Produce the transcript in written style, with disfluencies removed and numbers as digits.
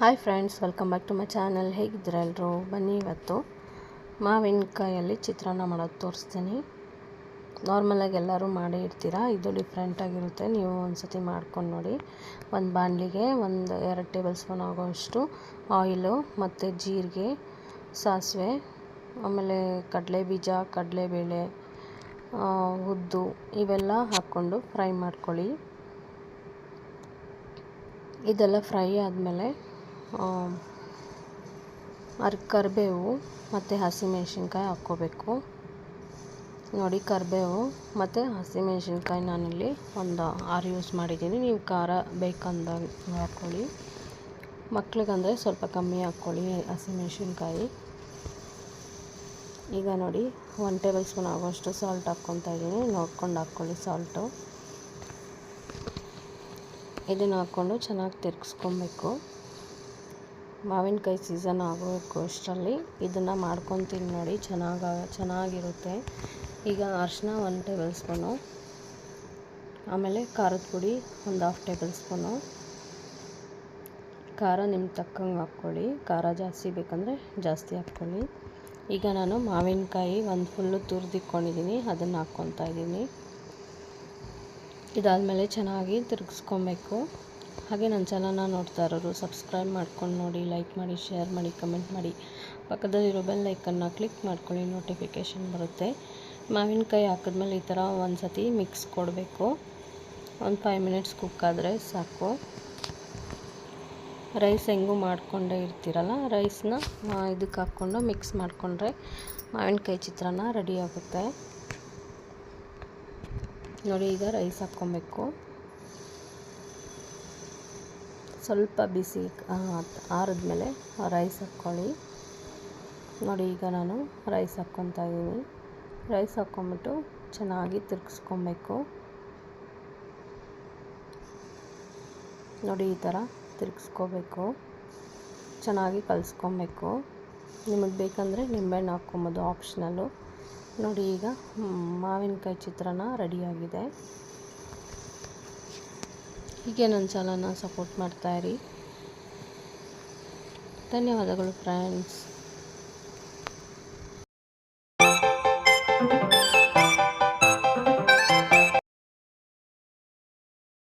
Hi friends, welcome back to my channel. ಹೇಗಿದ್ದೀರಾ ಎಲ್ಲರೂ? ಬನ್ನಿ ಇವತ್ತು ಮಾವಿನಕಾಯಲ್ಲಿ ಚಿತ್ರಾನ್ನ ಮಾಡೋದು ತೋರಿಸ್ತೀನಿ. ನಾರ್ಮಲಾಗಿ ಎಲ್ಲರೂ ಮಾಡೇ ಇರ್ತೀರಾ, ಇದು ಡಿಫ್ರೆಂಟಾಗಿರುತ್ತೆ. ನೀವು ಒಂದು ಸತಿ ಮಾಡ್ಕೊಂಡು ನೋಡಿ. ಒಂದು ಬಾಣಲಿಗೆ 2 ಟೇಬಲ್ ಸ್ಪೂನ್ ಆಗೋಷ್ಟು ಆಯಿಲು ಮತ್ತು ಜೀರಿಗೆ, ಸಾಸಿವೆ, ಆಮೇಲೆ ಕಡಲೆ ಬೀಜ, ಕಡಲೆಬೇಳೆ, ಉದ್ದು ಇವೆಲ್ಲ ಹಾಕ್ಕೊಂಡು ಫ್ರೈ ಮಾಡ್ಕೊಳ್ಳಿ. ಇದೆಲ್ಲ ಫ್ರೈ ಆದಮೇಲೆ ಕರಿಬೇವು ಮತ್ತು ಹಸಿಮೆಣ್ಸಿನ್ಕಾಯಿ ಹಾಕ್ಕೋಬೇಕು. ನೋಡಿ, ಕರಿಬೇವು ಮತ್ತು ಹಸಿಮೆಣ್ಸಿನ್ಕಾಯಿ ನಾನಿಲ್ಲಿ ಒಂದು 6 ಯೂಸ್ ಮಾಡಿದ್ದೀನಿ. ನೀವು ಖಾರ ಬೇಕಂದಾಗ ಹಾಕ್ಕೊಳ್ಳಿ. ಮಕ್ಳಿಗಂದರೆ ಸ್ವಲ್ಪ ಕಮ್ಮಿ ಹಾಕ್ಕೊಳ್ಳಿ ಹಸಿಮೆಣ್ಸಿನ್ಕಾಯಿ. ಈಗ ನೋಡಿ, 1 ಟೇಬಲ್ ಸ್ಪೂನ್ ಆಗೋಷ್ಟು ಸಾಲ್ಟ್ ಹಾಕ್ಕೊತಾ ಇದ್ದೀನಿ. ನೋಡ್ಕೊಂಡು ಹಾಕ್ಕೊಳ್ಳಿ ಸಾಲ್ಟು. ಇದನ್ನು ಹಾಕ್ಕೊಂಡು ಚೆನ್ನಾಗಿ ತಿರ್ಗಿಸ್ಕೊಬೇಕು. ಮಾವಿನಕಾಯಿ ಸೀಸನ್ ಆಗೋಬೇಕು ಅಷ್ಟರಲ್ಲಿ ಇದನ್ನು ಮಾಡ್ಕೊತೀನಿ ನೋಡಿ. ಚೆನ್ನಾಗಿರುತ್ತೆ. ಈಗ ಅರಿಶಿನ 1 ಟೇಬಲ್ ಸ್ಪೂನು, ಆಮೇಲೆ ಖಾರದ ಪುಡಿ 1/2 ಟೇಬಲ್ ಸ್ಪೂನು. ಖಾರ ನಿಮ್ಗೆ ತಕ್ಕಂಗೆ ಹಾಕ್ಕೊಳ್ಳಿ. ಖಾರ ಜಾಸ್ತಿ ಬೇಕಂದರೆ ಜಾಸ್ತಿ ಹಾಕ್ಕೊಳ್ಳಿ. ಈಗ ನಾನು ಮಾವಿನಕಾಯಿ ಒಂದು ಫುಲ್ಲು ತುರಿದಿಟ್ಕೊಂಡಿದ್ದೀನಿ, ಅದನ್ನು ಹಾಕ್ಕೊತಾ ಇದ್ದೀನಿ. ಇದಾದಮೇಲೆ ಚೆನ್ನಾಗಿ ತಿರುಗಿಸ್ಕೊಬೇಕು. ಹಾಗೆ ನನ್ನ ಚಾನಲ್ನ ನೋಡ್ತಾ ಇರೋರು ಸಬ್ಸ್ಕ್ರೈಬ್ ಮಾಡ್ಕೊಂಡು ನೋಡಿ, ಲೈಕ್ ಮಾಡಿ, ಶೇರ್ ಮಾಡಿ, ಕಮೆಂಟ್ ಮಾಡಿ. ಪಕ್ಕದಲ್ಲಿರೋ ಬೆಲ್ ಐಕನ್ನ ಕ್ಲಿಕ್ ಮಾಡ್ಕೊಳ್ಳಿ, ನೋಟಿಫಿಕೇಷನ್ ಬರುತ್ತೆ. ಮಾವಿನಕಾಯಿ ಹಾಕಿದ್ಮೇಲೆ ಈ ಥರ ಒಂದು ಸತಿ ಮಿಕ್ಸ್ ಕೊಡಬೇಕು. ಒಂದು 5 ಮಿನಿಟ್ಸ್ ಕುಕ್ ಆದರೆ ಸಾಕು. ರೈಸ್ ಹೆಂಗೂ ಮಾಡಿಕೊಂಡೇ ಇರ್ತೀರಲ್ಲ, ರೈಸ್ನ ಇದಕ್ಕೆ ಹಾಕ್ಕೊಂಡು ಮಿಕ್ಸ್ ಮಾಡಿಕೊಂಡ್ರೆ ಮಾವಿನಕಾಯಿ ಚಿತ್ರಾನ್ನ ರೆಡಿ ಆಗುತ್ತೆ. ನೋಡಿ, ಈಗ ರೈಸ್ ಹಾಕ್ಕೊಬೇಕು. ಸ್ವಲ್ಪ ಬಿಸಿ ಆರಿದ್ಮೇಲೆ ರೈಸ್ ಹಾಕ್ಕೊಳ್ಳಿ. ನೋಡಿ, ಈಗ ನಾನು ರೈಸ್ ಹಾಕ್ಕೊತಾ ಇದ್ದೀನಿ. ರೈಸ್ ಹಾಕ್ಕೊಂಬಿಟ್ಟು ಚೆನ್ನಾಗಿ ತಿರ್ಗಿಸ್ಕೊಬೇಕು. ನೋಡಿ, ಈ ಥರ ತಿರ್ಗಿಸ್ಕೋಬೇಕು. ಚೆನ್ನಾಗಿ ಕಲಿಸ್ಕೊಬೇಕು. ನಿಮಗೆ ಬೇಕಂದರೆ ನಿಂಬೆಹಣ್ಣು ಹಾಕ್ಕೊಬೋದು, ಆಪ್ಷನಲ್ಲು. ನೋಡಿ, ಈಗ ಮಾವಿನಕಾಯಿ ಚಿತ್ರಾನ್ನ ರೆಡಿಯಾಗಿದೆ. ಹೀಗೆ ನನ್ನ ಚಾನಲ್ನ ಸಪೋರ್ಟ್ ಮಾಡ್ತಾಯಿರಿ. ಧನ್ಯವಾದಗಳು ಫ್ರೆಂಡ್ಸ್.